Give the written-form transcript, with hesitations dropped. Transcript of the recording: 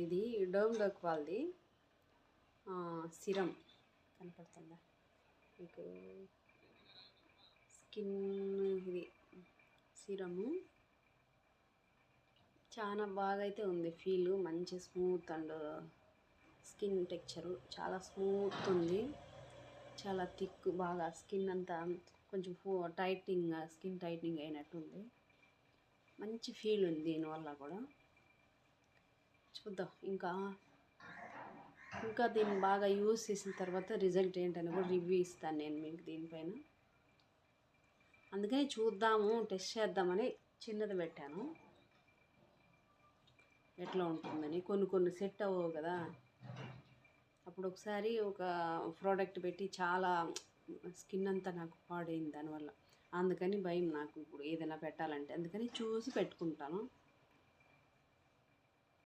ఇది డర్మ్ వాళ్ళది సిరం కనపడుతుందా మీకు? స్కిన్ ఇది సిరము చాలా బాగా అయితే ఉంది. ఫీల్ మంచి స్మూత్ అండ్ స్కిన్ టెక్చరు చాలా స్మూత్ ఉంది. చాలా థిక్, బాగా స్కిన్ అంతా కొంచెం స్కిన్ టైట్నింగ్ అయినట్టుంది. మంచి ఫీల్ ఉంది దీనివల్ల కూడా. చూద్దాం ఇంకా దీన్ని బాగా యూజ్ చేసిన తర్వాత రిజల్ట్ ఏంటని కూడా రివ్యూ ఇస్తాను నేను మీకు దీనిపైన. అందుకని చూద్దాము, టెస్ట్ చేద్దామని చిన్నది పెట్టాను, ఎట్లా ఉంటుందని. కొన్ని సెట్ అవ్వవు కదా. అప్పుడు ఒకసారి ఒక ప్రోడక్ట్ పెట్టి చాలా స్కిన్ అంతా నాకు పాడైంది దానివల్ల. అందుకని భయం నాకు ఇప్పుడు ఏదైనా పెట్టాలంటే. అందుకని చూసి పెట్టుకుంటాను.